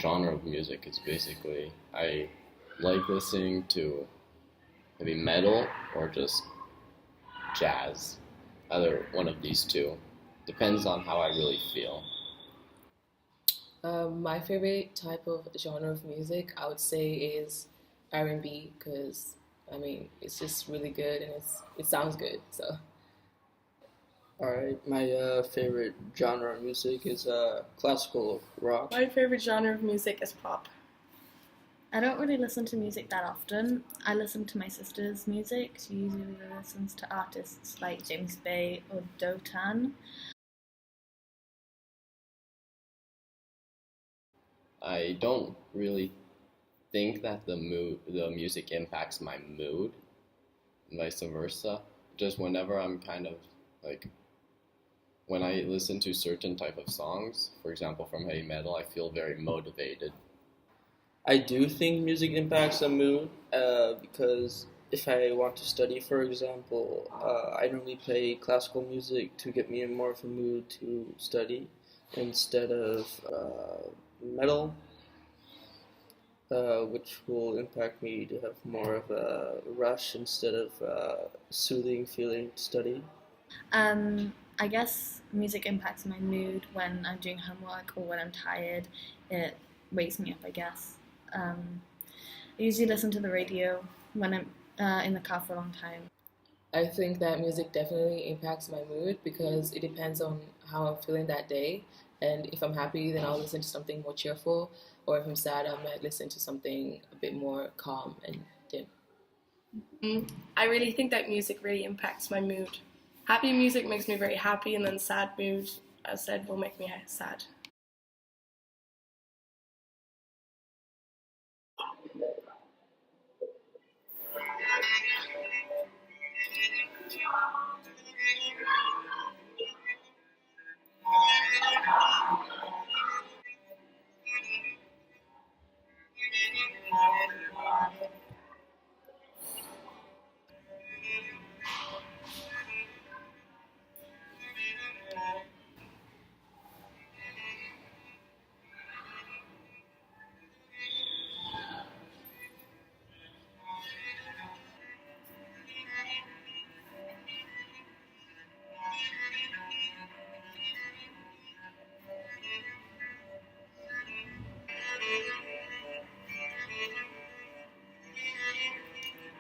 genre of music is basically I like listening to maybe metal or just jazz. Either one of these two. Depends on how I really feel. My favorite type of genre of music, I would say, is R&B because I mean it's just really good and it sounds good. So Alright, my favorite genre of music is classical rock. My favorite genre of music is pop. I don't really listen to music that often. I listen to my sister's music. She usually listens to artists like James Bay or Dotan. I don't really think that the music impacts my mood, and vice versa. Just whenever I'm kind of like when I listen to certain type of songs, for example from heavy metal, I feel very motivated. I do think music impacts the mood because if I want to study, for example, I normally play classical music to get me in more of a mood to study instead of metal, which will impact me to have more of a rush instead of soothing feeling to study. I guess music impacts my mood when I'm doing homework or when I'm tired. It wakes me up, I guess. I usually listen to the radio when I'm in the car for a long time. I think that music definitely impacts my mood because it depends on how I'm feeling that day. And if I'm happy, then I'll listen to something more cheerful. Or if I'm sad, I might listen to something a bit more calm and dim. I really think that music really impacts my mood. Happy music makes me very happy, and then sad mood, as said, will make me sad.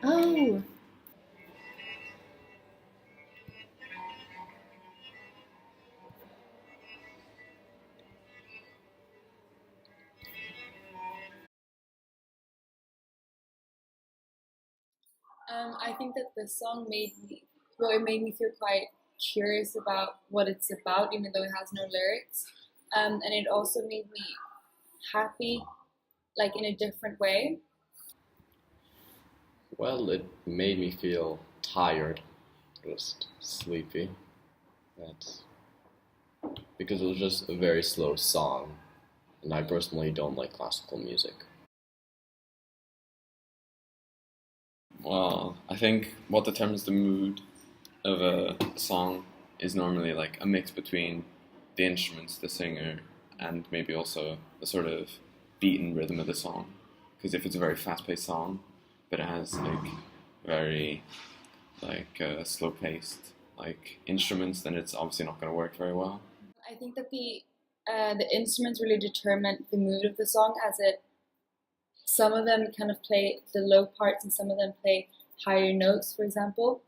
Oh, I think that the song it made me feel quite curious about what it's about, even though it has no lyrics. And it also made me happy, like in a different way. Well, it made me feel tired, just sleepy. That's because it was just a very slow song, and I personally don't like classical music. Well, I think what determines the mood of a song is normally like a mix between the instruments, the singer, and maybe also the sort of beat and rhythm of the song. Because if it's a very fast-paced song, but it has like very slow-paced like instruments, then it's obviously not going to work very well. I think that the instruments really determine the mood of the song, as it some of them kind of play the low parts and some of them play higher notes, for example.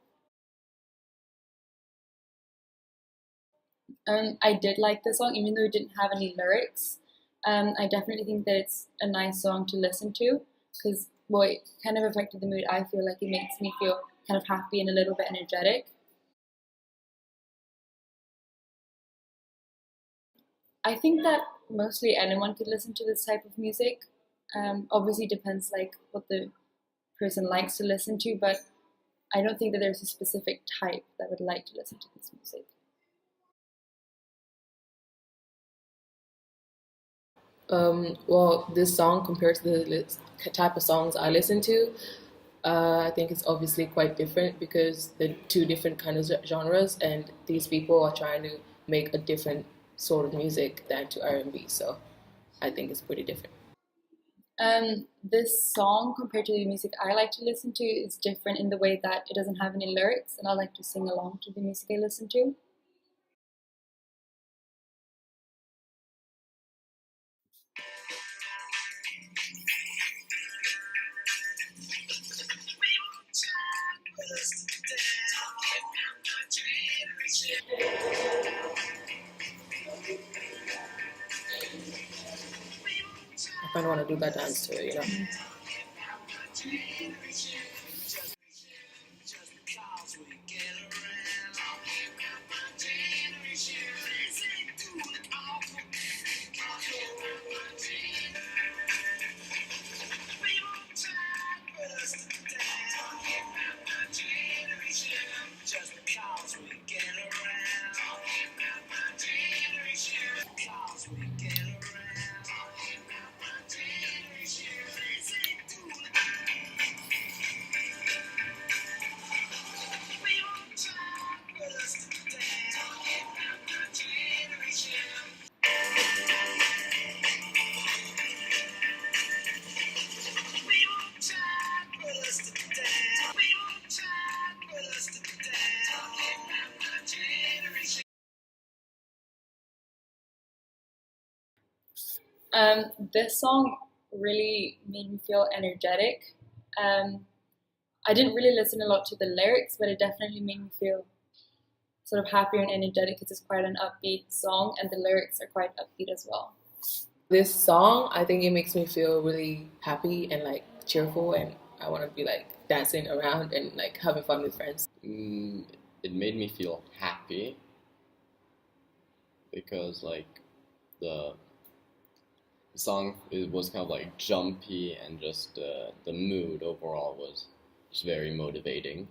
I did like the song, even though it didn't have any lyrics. I definitely think that it's a nice song to listen to because, well, it kind of affected the mood. I feel like it makes me feel kind of happy and a little bit energetic. I think that mostly anyone could listen to this type of music. Obviously, depends like what the person likes to listen to, but I don't think that there's a specific type that would like to listen to this music. Well, this song compared to type of songs I listen to, I think it's obviously quite different because they're two different kind of genres, and these people are trying to make a different sort of music than to R&B. So I think it's pretty different. This song, compared to the music I like to listen to, is different in the way that it doesn't have any lyrics, and I like to sing along to the music I listen to. I kind of want to do that dance to it, you know. This song really made me feel energetic. I didn't really listen a lot to the lyrics, but it definitely made me feel sort of happier and energetic because it's quite an upbeat song, and the lyrics are quite upbeat as well. This song, I think it makes me feel really happy and like cheerful, and I want to be like dancing around and like having fun with friends. It made me feel happy because like the song, it was kind of like jumpy, and just the mood overall was just very motivating.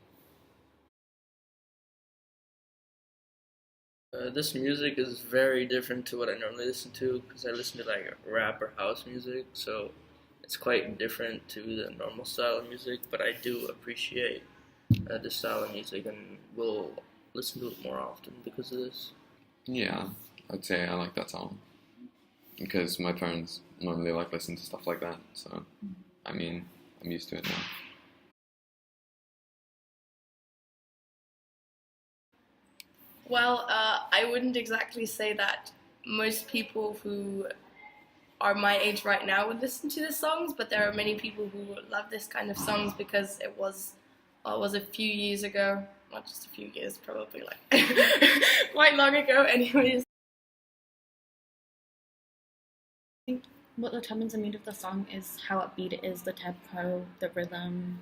This music is very different to what I normally listen to because I listen to like rap or house music, so it's quite different to the normal style of music. But I do appreciate this style of music and will listen to it more often because of this. Yeah, I'd say I like that song because my parents normally like listen to stuff like that. So, I mean, I'm used to it now. Well, I wouldn't exactly say that most people who are my age right now would listen to the songs, but there are many people who love this kind of songs because it was a few years ago, not just a few years, probably like quite long ago. Anyways, What determines the mood of the song is how upbeat it is, the tempo, the rhythm.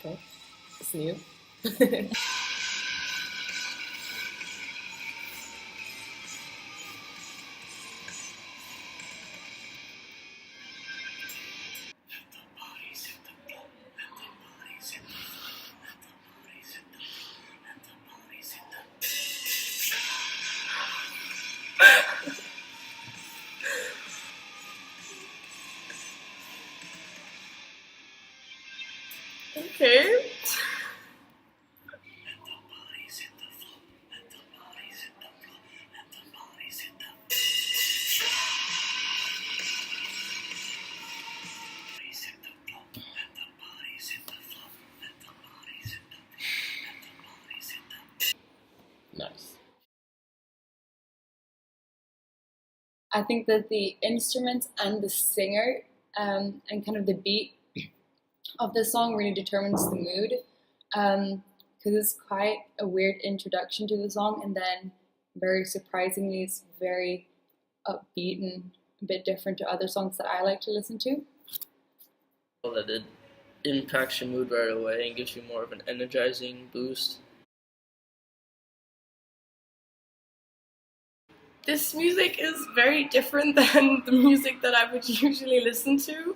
Okay, it's new. okay. Nice. I think that the instruments and the singer and kind of the beat of the song really determines the mood. because it's quite a weird introduction to the song, and then very surprisingly, it's very upbeat and a bit different to other songs that I like to listen to. Well, that it impacts your mood right away and gives you more of an energizing boost. This music is very different than the music that I would usually listen to.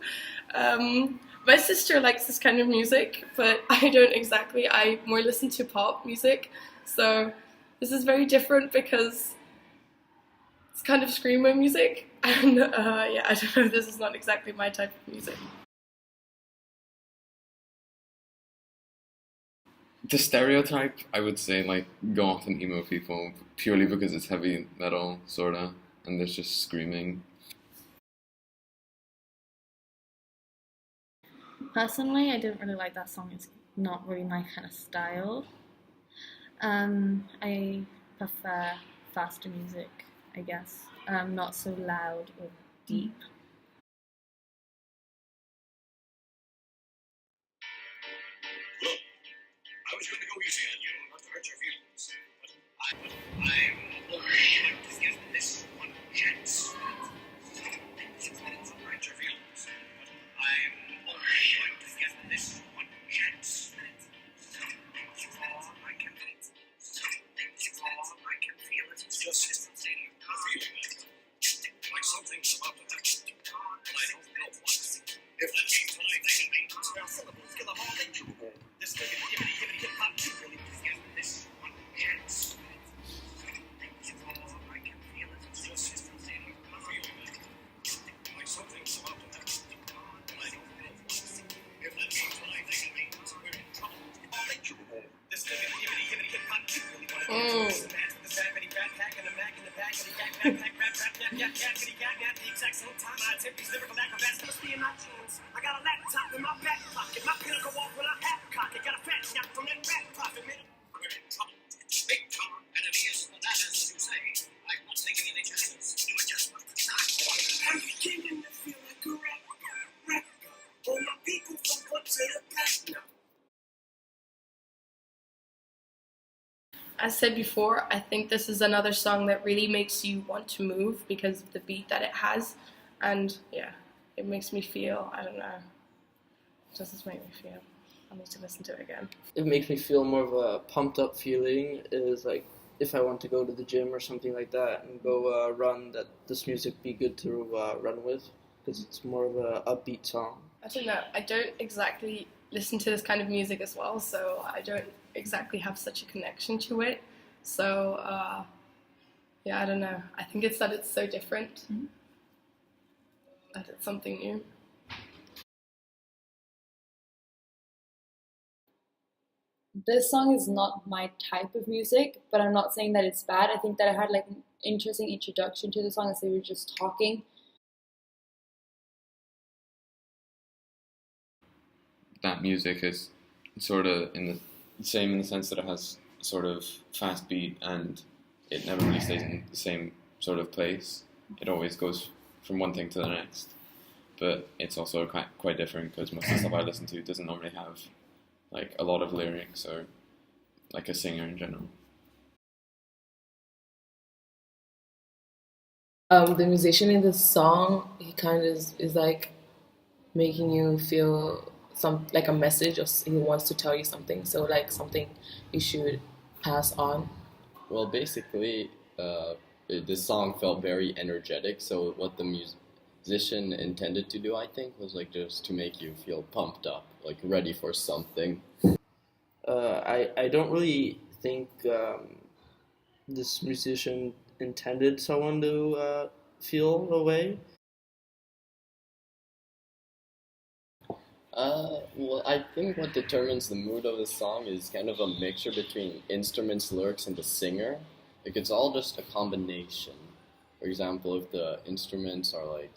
My sister likes this kind of music, but I don't exactly. I more listen to pop music, so this is very different because it's kind of screamo music, and yeah, I don't know. This is not exactly my type of music. The stereotype, I would say, like goth and emo people, purely because it's heavy metal, sorta, and there's just screaming. Personally, I didn't really like that song. It's not really my kind of style. I prefer faster music, I guess. Not so loud or deep. Look, I was going to go easy on you, not to hurt your feelings, but I'm going to give this one chance. 6 minutes to hurt your feelings, but I'm only going to give this one chance. 6 minutes, I can feel it. 6 minutes, I can feel it. It's just a feeling like something's about to happen, but I don't know what. If that means what I think it means, spell syllables, kill them all incubable. This hibbity hip hop too really give this one chance. I can feel it. It's just a feeling like something's about to happen, but I don't know what. If that means what I think it means, we're in trouble. All incubable. This hibbity hip hop too really want to dance with the savity backpack and the Mac in the back of the backpack rap the exact same time I attempt these lyrical acrobats. Must be in my jeans. I got a laptop in my back pocket. My pinnacle walk when I have cock. I got a fat snap from that rap profit. We're in trouble. Big trouble. And it is what that is, as you say. I'm not taking any chances. You are just I'm beginning to feel like a rapper. All my people from front to the back now. As said before, I think this is another song that really makes you want to move because of the beat that it has, and yeah, it makes me feel, I don't know, it just make me feel. I need to listen to it again. It makes me feel more of a pumped up feeling. Is like if I want to go to the gym or something like that and go run, that this music be good to run with because it's more of a upbeat song. I don't know, I don't exactly listen to this kind of music as well, so I don't exactly have such a connection to it. So yeah, I don't know. I think it's that it's so different, that it's something new. This song is not my type of music, but I'm not saying that it's bad. I think that I had like an interesting introduction to the song as they were just talking. That music is sort of in the same in the sense that it has a sort of fast beat and it never really stays in the same sort of place. It always goes from one thing to the next. But it's also quite different because most of the stuff I listen to doesn't normally have like a lot of lyrics or like a singer in general. The musician in the song, he kind of is like making you feel like a message, or he wants to tell you something. So like something you should pass on. Well, basically, this song felt very energetic. So what the musician intended to do, I think, was like just to make you feel pumped up, like ready for something. I don't really think this musician intended someone to feel a way. Well, I think what determines the mood of the song is kind of a mixture between instruments, lyrics, and the singer. Like, it's all just a combination. For example, if the instruments are like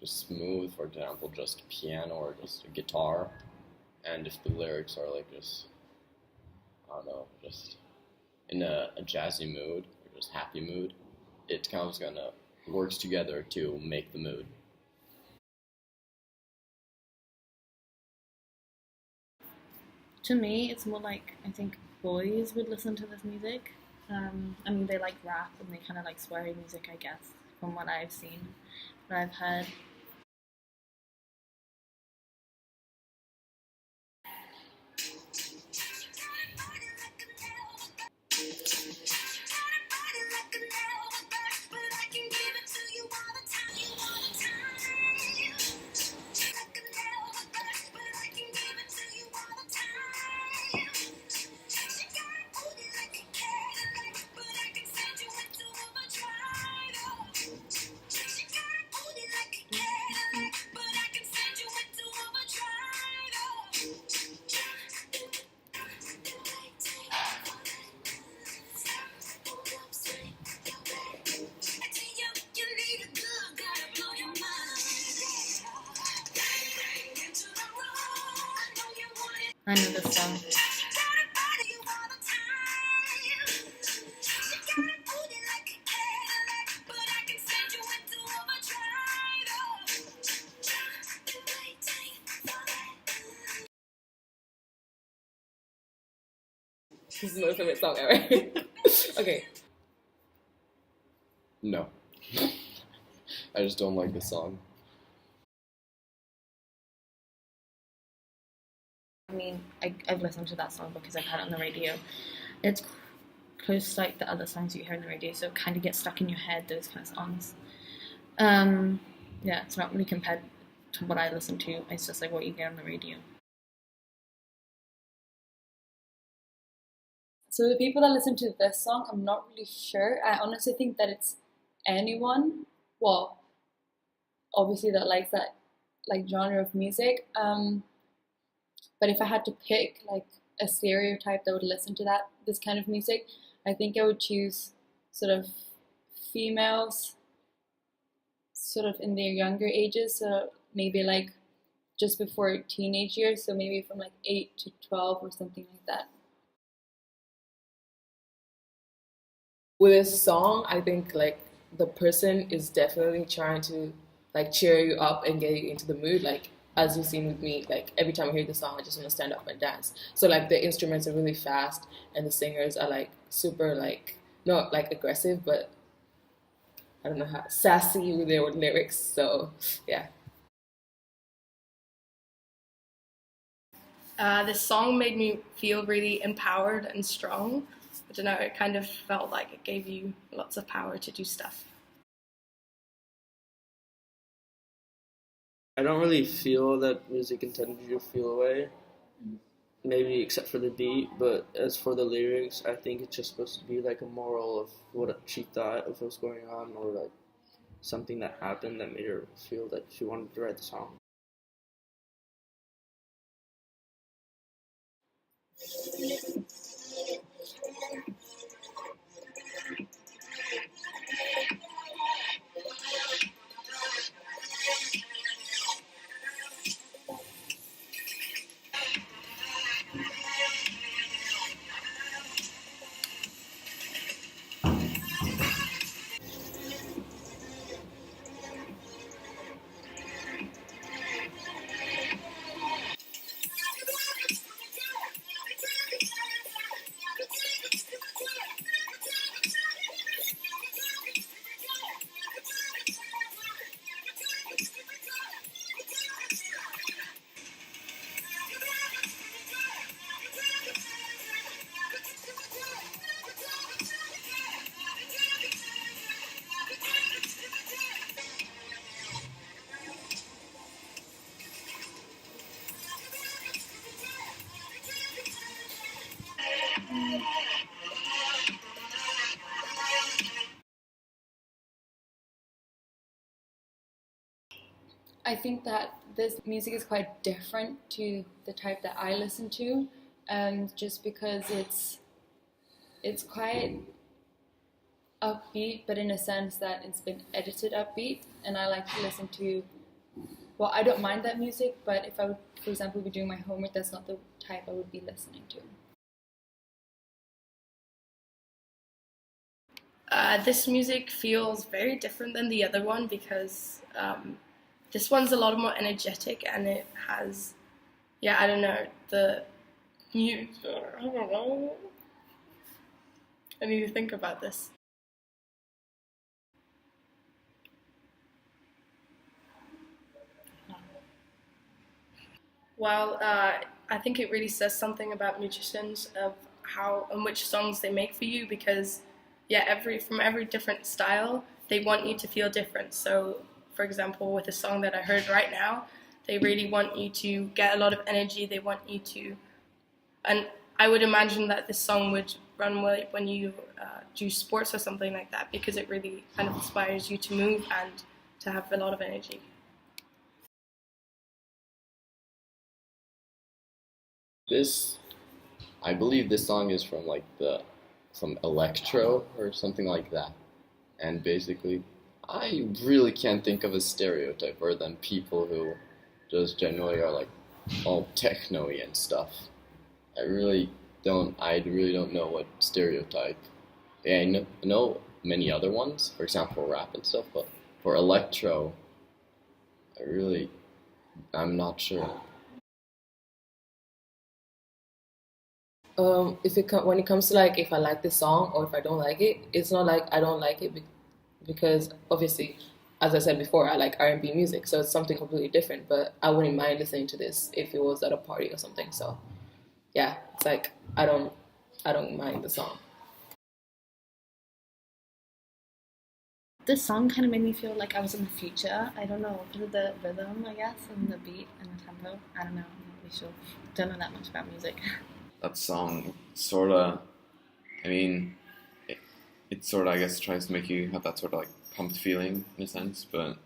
just smooth, for example, just piano or just a guitar, and if the lyrics are like just, I don't know, just in a jazzy mood or just happy mood, it kind of gonna works together to make the mood. To me, it's more like I think boys would listen to this music. I mean, they like rap and they kind of like sweary music, I guess, from what I've seen, what I've heard. I know this song. This is my favorite song ever. Okay. No. I just don't like the song. I mean, I've listened to that song because I've had it on the radio. It's close to like the other songs you hear on the radio, so it kind of gets stuck in your head, those kind of songs. Yeah, it's not really compared to what I listen to. It's just like what you get on the radio. So the people that listen to this song, I'm not really sure. I honestly think that it's anyone, well, obviously that likes that like genre of music. But if I had to pick like a stereotype that would listen to this kind of music, I think I would choose sort of females, sort of in their younger ages. So maybe like just before teenage years. So maybe from like 8 to 12 or something like that. With this song, I think like the person is definitely trying to like cheer you up and get you into the mood. Like as you've seen with me, like every time I hear the song, I just want to stand up and dance. So like the instruments are really fast and the singers are like super like not like aggressive, but I don't know how sassy with their lyrics. So yeah. This song made me feel really empowered and strong. I don't know, it kind of felt like it gave you lots of power to do stuff. I don't really feel that music intended you to feel away, maybe except for the beat, but as for the lyrics, I think it's just supposed to be like a moral of what she thought of what was going on, or like something that happened that made her feel that she wanted to write the song. I think that this music is quite different to the type that I listen to, just because it's quite upbeat, but in a sense that it's been edited upbeat, and I like to listen to. Well, I don't mind that music, but if I would, for example, be doing my homework, that's not the type I would be listening to. This music feels very different than the other one because this one's a lot more energetic and it has, yeah, I don't know, the I don't know. I need to think about this. Well, I think it really says something about musicians of how and which songs they make for you, because from every different style they want you to feel different. So, for example, with the song that I heard right now, they really want you to get a lot of energy. They want you to, and I would imagine that this song would run well when you do sports or something like that, because it really kind of inspires you to move and to have a lot of energy. I believe this song is from some electro or something like that. And basically, I really can't think of a stereotype other than people who just generally are like all techno-y and stuff. I really don't know what stereotype. Yeah, I know many other ones, for example, rap and stuff, but for electro, I'm not sure. When it comes to like if I like this song or if I don't like it, it's not like I don't like it because obviously, as I said before, I like R&B music, so it's something completely different. But I wouldn't mind listening to this if it was at a party or something. So yeah, it's like I don't mind the song. This song kind of made me feel like I was in the future. I don't know, because of the rhythm, I guess, and the beat and the tempo. I don't know, I'm not really sure. Don't know that much about music. That song sort of, I mean, it sort of, I guess, tries to make you have that sort of like pumped feeling in a sense, but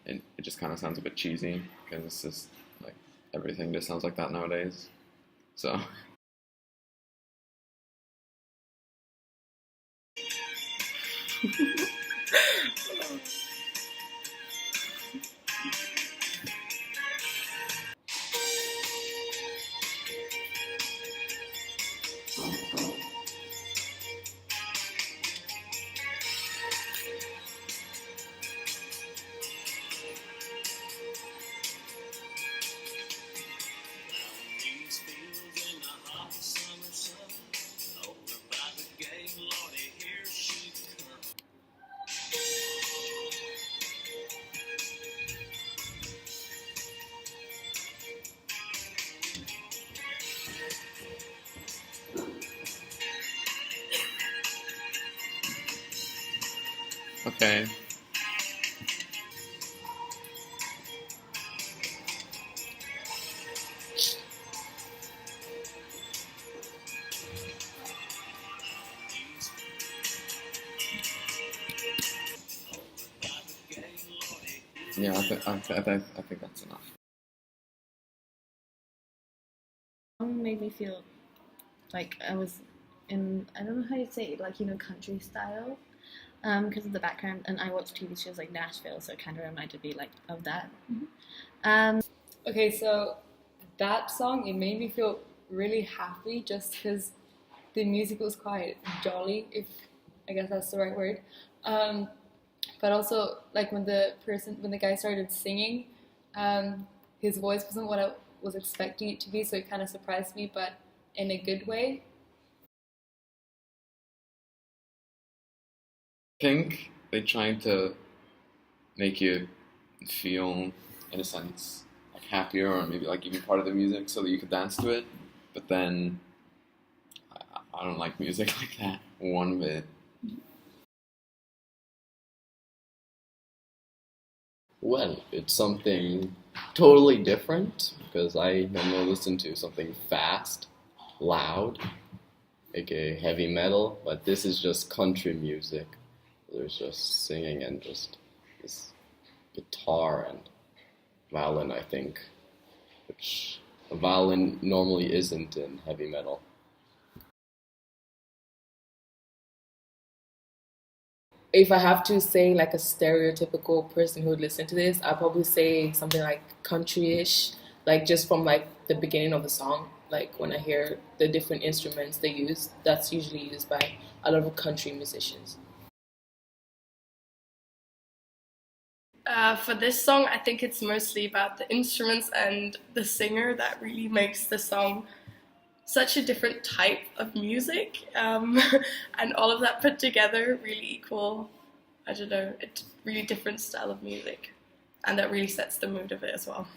it just kind of sounds a bit cheesy because it's just like everything just sounds like that nowadays. So. These fields in the hot summer sun, over by the gate, Lordy, here she comes. Okay. Yeah, I think that's enough. Song made me feel like I was in, I don't know how you say it, like, country style, because of the background, and I watch TV shows like Nashville, so it kind of reminded me like of that. Okay, so that song, it made me feel really happy just because the music was quite jolly, if I guess that's the right word. But also, like when the guy started singing, his voice wasn't what I was expecting it to be, so it kind of surprised me, but in a good way. I think they're trying to make you feel, in a sense, like happier or maybe like even part of the music so that you could dance to it. But then I don't like music like that one bit. Well, it's something totally different because I normally listen to something fast, loud, aka heavy metal, but this is just country music. There's just singing and just this guitar and violin, I think, which a violin normally isn't in heavy metal. If I have to say like a stereotypical person who would listen to this, I'd probably say something like country-ish, like just from like the beginning of the song. Like when I hear the different instruments they use, that's usually used by a lot of country musicians. For this song, I think it's mostly about the instruments and the singer that really makes the song such a different type of music, and all of that put together really equal, I don't know, a really different style of music, and that really sets the mood of it as well.